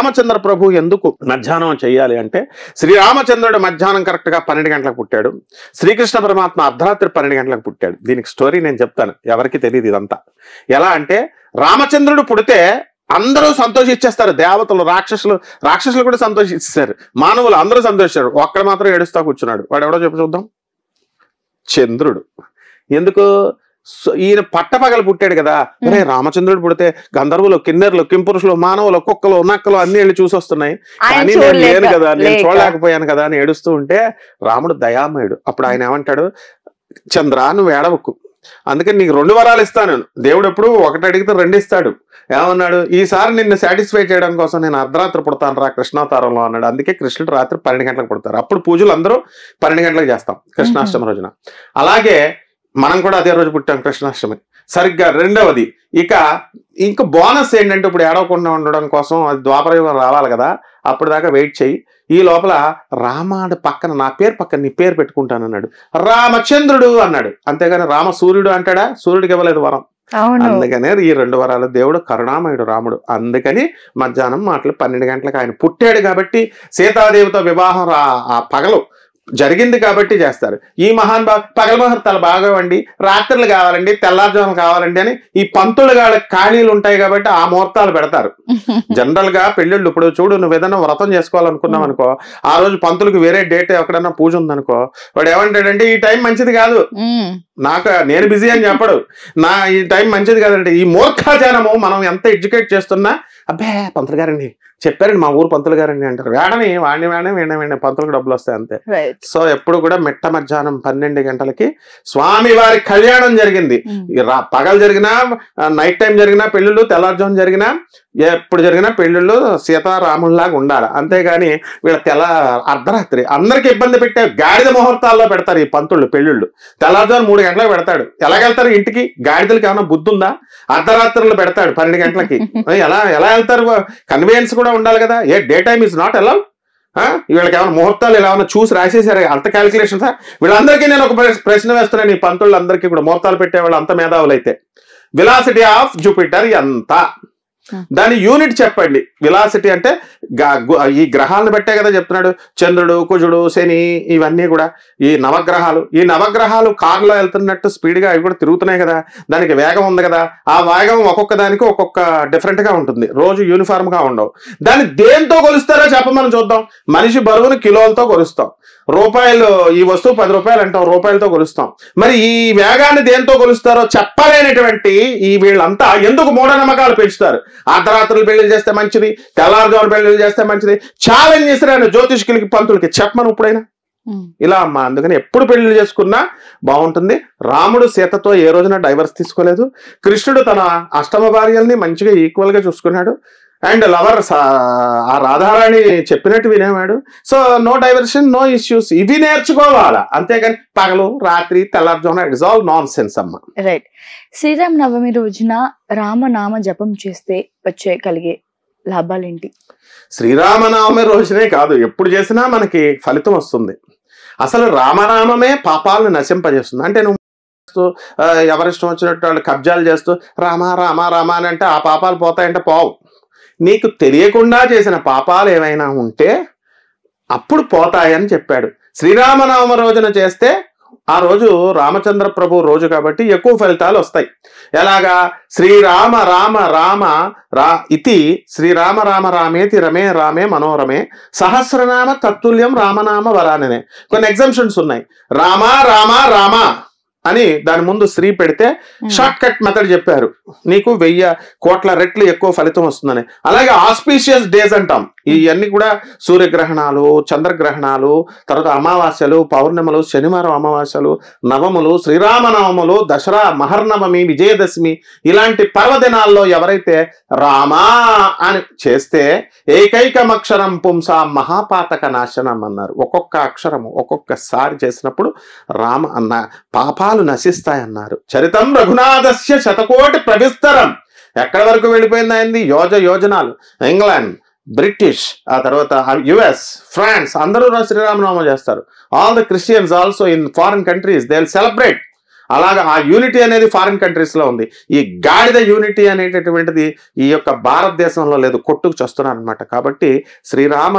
రామచంద్ర ప్రభు ఎందుకు మధ్యాహ్నం చెయ్యాలి అంటే, శ్రీరామచంద్రుడు మధ్యాహ్నం కరెక్ట్గా 12 గంటలకు పుట్టాడు, శ్రీకృష్ణ పరమాత్మ అర్ధరాత్రి 12 గంటలకు పుట్టాడు. దీనికి స్టోరీ నేను చెప్తాను, ఎవరికి తెలియదు ఇదంతా. ఎలా అంటే, రామచంద్రుడు పుడితే అందరూ సంతోషించేస్తారు, దేవతలు రాక్షసులు కూడా సంతోషిస్తారు, మానవులు అందరూ సంతోషిస్తారు. ఒక్కడ మాత్రం ఏడుస్తా కూర్చున్నాడు. వాడు ఎవడో చెప్పి చూద్దాం. చంద్రుడు. ఎందుకు? ఈయన పట్టపగలు పుట్టాడు కదా. అరే రామచంద్రుడు పుడితే గంధర్వులు, కిన్నెర్లు, కింపురుషులు, మానవులు, కుక్కలు, నక్కలు అన్ని వెళ్ళి చూసి వస్తున్నాయి, కానీ నేను లేను కదా, నేను చూడలేకపోయాను కదా అని ఏడుస్తూ ఉంటే రాముడు దయామయుడు. అప్పుడు ఆయన ఏమంటాడు, చంద్ర నువ్వు ఏడవకు, అందుకని నీకు 2 వరాలు ఇస్తాను. దేవుడు ఎప్పుడు ఒకటి అడిగితే 2 ఇస్తాడు. ఏమన్నాడు, ఈసారి నిన్ను సాటిస్ఫై చేయడం కోసం నేను అర్ధరాత్రి పుడతాను రా కృష్ణావతారంలో అన్నాడు. అందుకే కృష్ణుడు రాత్రి 12 గంటలకు పుడతారు. అప్పుడు పూజలు అందరూ 12 గంటలకు చేస్తాం కృష్ణాష్టమి రోజున. అలాగే మనం కూడా అదే రోజు పుట్టాం కృష్ణాష్టమి. సరిగ్గా రెండవది ఇంకా బోనస్ ఏంటంటే, ఇప్పుడు ఏడవకుండా ఉండడం కోసం అది ద్వాపరయుగం రావాలి కదా, అప్పుడు దాకా వెయిట్ చేయి. ఈ లోపల రామాడు పక్కన నా పేరు పక్కన నీ పేరు పెట్టుకుంటాను అన్నాడు. రామచంద్రుడు అన్నాడు. అంతేగాని రామ సూర్యుడు అంటాడా? సూర్యుడికి ఇవ్వలేదు వరం. అందుకనే ఈ 2 వరాలు. దేవుడు కరుణామయుడు రాముడు. అందుకని మధ్యాహ్నం 12 గంటలకు ఆయన పుట్టాడు కాబట్టి, సీతాదేవితో వివాహం ఆ పగలు జరిగింది కాబట్టి చేస్తారు. ఈ పగల ముహూర్తాలు బాగోవండి, రాత్రులు కావాలండి, తెల్లారుజాములు కావాలండి అని ఈ పంతులు ఖాళీలు ఉంటాయి కాబట్టి ఆ ముహూర్తాలు పెడతారు. జనరల్ గా పెళ్ళిళ్ళు, ఇప్పుడు చూడు, నువ్వు ఏదైనా వ్రతం చేసుకోవాలనుకున్నావు అనుకో, ఆ రోజు పంతులకు వేరే డేట్ ఎక్కడన్నా పూజ ఉందనుకో, వాడు ఏమంటాడంటే ఈ టైం మంచిది కాదు, నేను బిజీ అని చెప్పడు, ఈ టైం మంచిది కాదంటే. ఈ మూర్ఖజనము మనం ఎంత ఎడ్యుకేట్ చేస్తున్నా, అబ్బే పంతులు గారండి చెప్పారండి, మా ఊరు పంతులు గారండి అంటారు. వాడిని పంతులకు డబ్బులు వస్తాయి అంతే. సో ఎప్పుడు కూడా మిట్ట మధ్యాహ్నం 12 గంటలకి స్వామి వారి కళ్యాణం జరిగింది. పగలు జరిగినా, నైట్ టైం జరిగినా పెళ్ళిళ్ళు, తెల్లారుజాము జరిగినా, ఎప్పుడు జరిగినా పెళ్ళిళ్ళు సీతారాముల్లాగా ఉండాలి. అంతేగాని వీళ్ళ అర్ధరాత్రి అందరికి ఇబ్బంది పెట్టే గాడిద ముహూర్తాల్లో పెడతారు ఈ పంతుళ్ళు పెళ్ళిళ్ళు. తెల్లారుజాము 3 గంటలకు పెడతాడు. ఎలాగెళ్తారు ఇంటికి? గాడిదలకి ఏమైనా బుద్ధి ఉందా? అర్ధరాత్రులు పెడతాడు 12 గంటలకి. ఎలా వెళ్తారు? కన్వీనియన్స్ కూడా ఉండాలి కదా. Day time is not allowed. వీళ్ళకి ఏమైనా ముహూర్తాలు ఎలా ఏమైనా చూసి రాసేసారు? అంత క్యాలిక్యులేషన్స్. వీళ్ళందరికీ నేను ఒక ప్రశ్న వేస్తున్నాను, ఈ పంతుళ్ళందరికీ కూడా ముహూర్తాలు పెట్టేవాళ్ళు అంత మేధావులు అయితే, వెలాసిటీ ఆఫ్ జూపిటర్ ఎంత? దాని యూనిట్ చెప్పండి. వెలాసిటీ అంటే ఈ గ్రహాలను బట్టే కదా చెప్తున్నాడు. చంద్రుడు, కుజుడు, శని, ఇవన్నీ కూడా ఈ నవగ్రహాలు కారులో వెళ్తున్నట్టు స్పీడ్ గా అవి కూడా తిరుగుతున్నాయి కదా. దానికి వేగం ఉంది కదా. ఆ వేగం ఒక్కొక్క దానికి ఒక్కొక్క డిఫరెంట్ గా ఉంటుంది, రోజు యూనిఫామ్ గా ఉండవు. దాన్ని దేంతో కొలుస్తారో చెప్పమని చూద్దాం. మనిషి బరువును కిలోలతో కొలుస్తాం. రూపాయలు, ఈ వస్తువు 10 రూపాయలు అంటాం, రూపాయలతో కొలుస్తాం. మరి ఈ వేగాన్ని దేంతో కొలుస్తారో చెప్పలేనటువంటి ఈ వీళ్ళంతా ఎందుకు మూఢనమ్మకాలు పెంచుతారు? అర్ధరాత్రులు పెళ్లి చేస్తే మంచిది, తెల్లారుజామున పెళ్లి చేస్తే మంచిది ఛాలెంజ్ చేశారు జ్యోతిష్కులకి, పంతులకి. చెప్పమను ఇప్పుడైనా ఇలా అమ్మా. అందుకని ఎప్పుడు పెళ్లి చేసుకున్నా బాగుంటుంది. రాముడు సీతతో ఏ రోజున డైవర్స్ తీసుకోలేదు. కృష్ణుడు తన అష్టమ భార్యల్ని మంచిగా ఈక్వల్ గా చూసుకున్నాడు. అండ్ లవర్ ఆ రాధారాణి చెప్పినట్టు వినేవాడు. So no diversion, no issues. ఇవి నేర్చుకోవాలా, అంతేగాని పగలు రాత్రి తెల్లారుజామున ఇట్స్ ఆల్ నాన్ సెన్స్ అమ్మా. రైట్. శ్రీరామ నవమి రోజున రామనామ జపం చేస్తే కలిగే లాభాలేంటి? శ్రీరామనవమి రోజునే కాదు, ఎప్పుడు చేసినా మనకి ఫలితం వస్తుంది. అసలు రామనామమే పాపాలను నశింపజేస్తుంది. అంటే నువ్వు ఎవరిష్టం వచ్చినట్టు వాళ్ళు కబ్జాలు చేస్తూ రామ రామ రామ అని అంటే ఆ పాపాలు పోతాయంటే పోవు. నీకు తెలియకుండా చేసిన పాపాలు ఏమైనా ఉంటే అప్పుడు పోతాయని చెప్పాడు. శ్రీరామనవమి రోజున చేస్తే ఆ రోజు రామచంద్ర ప్రభు రోజు కాబట్టి ఎక్కువ ఫలితాలు వస్తాయి. ఎలాగా? శ్రీరామ రామ రామ ఇతి శ్రీరామ రామ రామేతి రమే రామే మనోరమే సహస్రనామ తత్తుల్యం రామనామ వరాననే. కొన్ని ఎగ్జామ్షన్స్ ఉన్నాయి. రామ రామ రామ అని దాని ముందు శ్రీ పెడితే షార్ట్ కట్ మెథడ్ చెప్పారు, నీకు 1000 కోట్ల రెట్లు ఎక్కువ ఫలితం వస్తుందని. అలాగే ఆస్పీషియస్ డేస్ అంటాం. ఇవన్నీ కూడా సూర్యగ్రహణాలు, చంద్రగ్రహణాలు, తర్వాత అమావాస్యలు, పౌర్ణములు, శనివారం అమావాస్యలు, నవములు, శ్రీరామనవములు, దసరా, మహర్నవమి, విజయదశమి ఇలాంటి పర్వదినాల్లో ఎవరైతే రామా అని చేస్తే ఏకైకమక్షరం పుంసా మహాపాతక నాశనం అన్నారు. ఒక్కొక్క అక్షరము ఒక్కొక్కసారి చేసినప్పుడు రామ అన్న పాపాలు నశిస్తాయన్నారు. చరితం రఘునాథస్య శతకోటి ప్రవిస్తరం. ఎక్కడి వరకు వెళ్ళిపోయింది అయింది? యోజనాలు. ఇంగ్లాండ్, బ్రిటిష్, ఆ తర్వాత యుఎస్, ఫ్రాన్స్ అందరూ శ్రీరామనవమి చేస్తారు. All the Christians also in foreign countries they will celebrate అలాగా ఆ యూనిటీ అనేది ఫారిన్ కంట్రీస్ లో ఉంది. ఈ గాడిద యూనిటీ అనేటటువంటిది ఈ యొక్క భారతదేశంలో లేదు, కొట్టుకు చస్తున్నారు అనమాట. కాబట్టి శ్రీరామ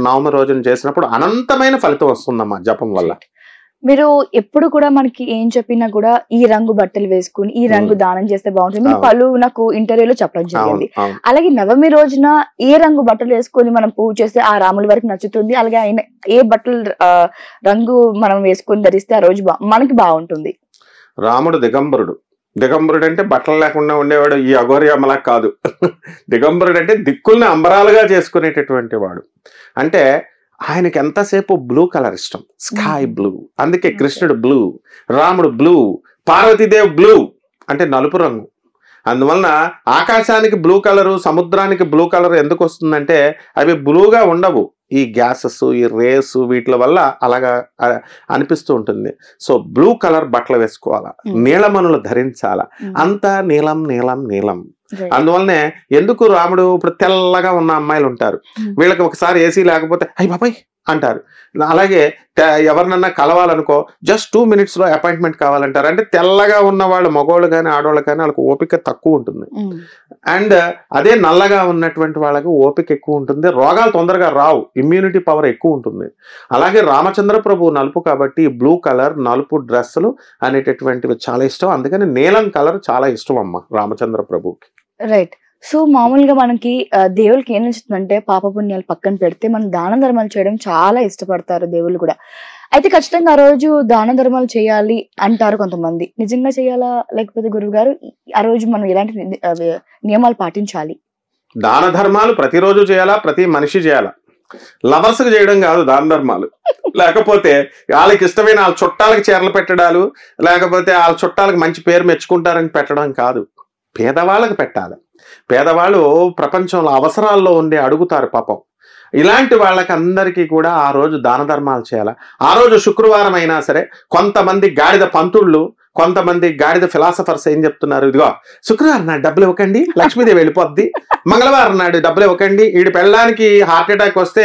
నవమి రోజున చేసినప్పుడు అనంతమైన ఫలితం వస్తుందమ్మా జపం వల్ల. మీరు ఎప్పుడు కూడా మనకి ఏం చెప్పినా కూడా ఈ రంగు బట్టలు వేసుకుని ఈ రంగు దానం చేస్తే బాగుంటుంది. మీరు పలు నాకు ఇంటర్వ్యూలో చెప్పడం జరిగింది. అలాగే నవమి రోజున ఏ రంగు బట్టలు వేసుకొని మనం పూజ చేస్తే ఆ రాముల వారికి నచ్చుతుంది, అలాగే ఆయన ఏ బట్టలు రంగు మనం వేసుకొని ధరిస్తే ఆ రోజు మనకి బాగుంటుంది. రాముడు దిగంబరుడు అంటే బట్టలు లేకుండా ఉండేవాడు, ఈ అఘోరి అమలా కాదు. దిగంబరుడు అంటే దిక్కుల్ని అంబరాలుగా చేసుకునేటటువంటి వాడు. అంటే ఆయనకి ఎంతసేపు బ్లూ కలర్ ఇష్టం, స్కై బ్లూ. అందుకే కృష్ణుడు బ్లూ, రాముడు బ్లూ, పార్వతీదేవి బ్లూ అంటే నలుపు రంగు. అందువలన ఆకాశానికి బ్లూ కలరు, సముద్రానికి బ్లూ కలర్ ఎందుకు వస్తుందంటే అవి బ్లూగా ఉండవు, ఈ గ్యాసెస్, ఈ రేస్, వీటి వల్ల అలాగా అనిపిస్తూ ఉంటుంది. సో బ్లూ కలర్ బట్టలు వేసుకోవాలా, నీలమణులు ధరించాలా, అంతా నీలం నీలం నీలం. అందువల్లనే ఎందుకు రాముడు ఇప్పుడు తెల్లగా ఉన్న అమ్మాయిలు ఉంటారు, వీళ్ళకి ఒకసారి ఏసీ లేకపోతే అయ్యి బాబాయ్ అంటారు. అలాగే ఎవరినన్నా కలవాలనుకో జస్ట్ 2 minutes లో అపాయింట్మెంట్ కావాలంటారు. అంటే తెల్లగా ఉన్న వాళ్ళు మగవాళ్ళు కానీ ఆడవాళ్ళు కానీ వాళ్ళకి ఓపిక తక్కువ ఉంటుంది. అండ్ అదే నల్లగా ఉన్నటువంటి వాళ్ళకి ఓపిక ఎక్కువ ఉంటుంది, రోగాలు తొందరగా రావు, ఇమ్యూనిటీ పవర్ ఎక్కువ ఉంటుంది. అలాగే రామచంద్ర ప్రభు నలుపు కాబట్టి బ్లూ కలర్, నలుపు డ్రెస్సులు అనేటటువంటివి చాలా ఇష్టం. అందుకని నీలం కలర్ చాలా ఇష్టం అమ్మ రామచంద్ర ప్రభుకి. రైట్. సో మామూలుగా మనకి దేవుళ్ళకి ఏం నచ్చుతుందంటే పాపపుణ్యాలు పక్కన పెడితే మనం దాన ధర్మాలు చేయడం చాలా ఇష్టపడతారు దేవుళ్ళు కూడా. అయితే ఖచ్చితంగా ఆ రోజు దాన ధర్మాలు చేయాలి అంటారు కొంతమంది. నిజంగా చేయాలా, లేకపోతే గురువు గారు ఆ రోజు మనం ఎలాంటి నియమాలు పాటించాలి? దాన ధర్మాలు ప్రతిరోజు చేయాలా, ప్రతి మనిషి చేయాలా. లవర్స్ కి చేయడం కాదు దాన ధర్మాలు. లేకపోతే వాళ్ళకి ఇష్టమైన వాళ్ళ చుట్టాలకి చీరలు పెట్టడాలు, లేకపోతే వాళ్ళ చుట్టాలకు మంచి పేరు మెచ్చుకుంటారని పెట్టడం కాదు, పేదవాళ్ళకి పెట్టాలి. పేదవాళ్ళు ప్రపంచంలో అవసరాల్లో ఉండి అడుగుతారు పాపం. ఇలాంటి వాళ్ళకి అందరికీ కూడా ఆ రోజు దాన ధర్మాలు చేయాలి. ఆ రోజు శుక్రవారం అయినా సరే కొంతమంది గాడిద పంతుళ్ళు, కొంతమంది గాడిద ఫిలాసఫర్స్ ఏం చెప్తున్నారు, ఇదిగో శుక్రవారం నాడు డబ్బులు ఇవ్వకండి లక్ష్మీదేవి వెళ్ళిపోద్ది, మంగళవారం నాడు డబ్బులు ఇవ్వకండి, వీడి పెళ్ళడానికి హార్ట్ అటాక్ వస్తే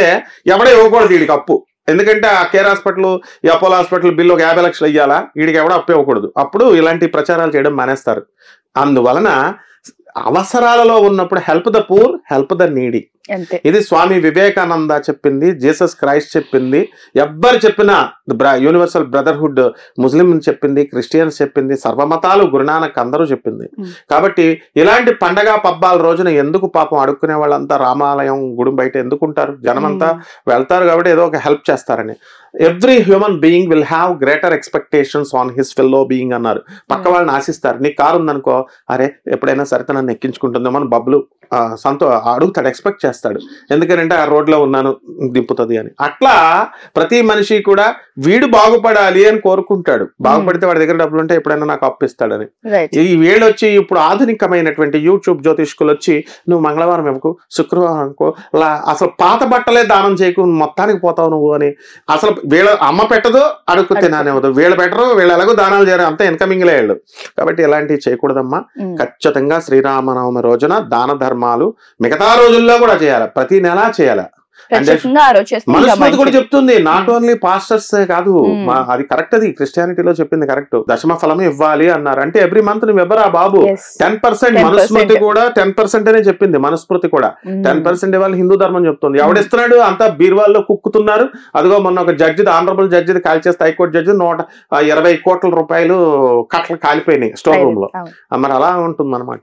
ఎవడో ఇవ్వకూడదు వీడికి అప్పు, ఎందుకంటే ఆ కేర్ హాస్పిటల్, ఈ అపోలో హాస్పిటల్ బిల్లు ఒక 50 లక్షలు ఇవ్వాలా, వీడికి ఎవడో అప్పు ఇవ్వకూడదు. అప్పుడు ఇలాంటి ప్రచారాలు చేయడం మానేస్తారు. అందువలన అవసరాలలో ఉన్నప్పుడు help the poor, help the needy. ఇది స్వామి వివేకానంద చెప్పింది, జీసస్ క్రైస్ట్ చెప్పింది, ఎవ్వరు చెప్పినా యూనివర్సల్ బ్రదర్హుడ్ ముస్లిం చెప్పింది, క్రిస్టియన్స్ చెప్పింది, సర్వమతాలు గురునానక్ అందరూ చెప్పింది. కాబట్టి ఇలాంటి పండగ పబ్బాల రోజున ఎందుకు పాపం అడుక్కునే వాళ్ళంతా రామాలయం గుడి బయట ఎందుకుంటారు, జనమంతా వెళ్తారు కాబట్టి ఏదో ఒక హెల్ప్ చేస్తారని. Every human being will have greater expectations on his fellow being అన్నారు. పక్క వాళ్ళని ఆశిస్తారు. నీ కారు ఉందనుకో, అరే ఎప్పుడైనా సరే నన్ను ఎక్కించుకుంటుందో మన బబ్బులు అడుగుతాడు, ఎక్స్పెక్ట్ చేస్తాడు. ఎందుకంటే ఆ రోడ్లో ఉన్నాను దింపుతుంది అని. అట్లా ప్రతి మనిషి కూడా వీడు బాగుపడాలి అని కోరుకుంటాడు. బాగుపడితే వాడి దగ్గర డబ్బులు ఉంటే ఎప్పుడైనా నాకు అప్పిస్తాడని. ఈ వీళ్ళు వచ్చి ఇప్పుడు ఆధునికమైనటువంటి యూట్యూబ్ జ్యోతిష్కులు వచ్చి నువ్వు మంగళవారం ఇవ్వకు, శుక్రవారం అనుకో, అసలు పాత బట్టలే దానం చేయకు, మొత్తానికి పోతావు నువ్వు అని. అసలు వీళ్ళ అమ్మ పెట్టదు, అడుక్కు తినానేవద్దు, వీళ్ళు పెట్టరు, వీళ్ళు ఎలాగో దానాలు చేయరు, అంతా ఇన్కమింగ్ లేళ్ళు. కాబట్టి ఇలాంటివి చేయకూడదమ్మా. ఖచ్చితంగా శ్రీరామనవమి రోజున దాన ధర్మాలు మిగతా రోజుల్లో కూడా చేయాలి, ప్రతి నెలా చేయాలి. మనుస్మృతి కూడా చెప్తుంది, నాట్ ఓన్లీ పాస్టర్స్ కాదు, అది కరెక్ట్, అది క్రిస్టియానిటీలో చెప్పింది కరెక్ట్. దశమ ఫలం ఇవ్వాలి అన్నారు. అంటే ఎవ్రీ మంత్ నువ్వు ఇవ్వరా బాబు, 10%. మనుస్మృతి కూడా 10% అనే చెప్పింది. మనుస్మృతి కూడా 10% ఇవ్వాలి హిందూ ధర్మం చెప్తుంది. ఎవడిస్తున్నాడు, అంతా బీర్వాల్లో కుక్కుతున్నారు. అదిగో మొన్న ఒక జడ్జి, ఆనరబుల్ జడ్జిది కాల్ చేస్తే హైకోర్టు జడ్జి 120 కోట్ల రూపాయలు కట్టలు కాలిపోయినాయి స్టోర్ రూమ్ లో. మరి అలా ఉంటుంది అనమాట.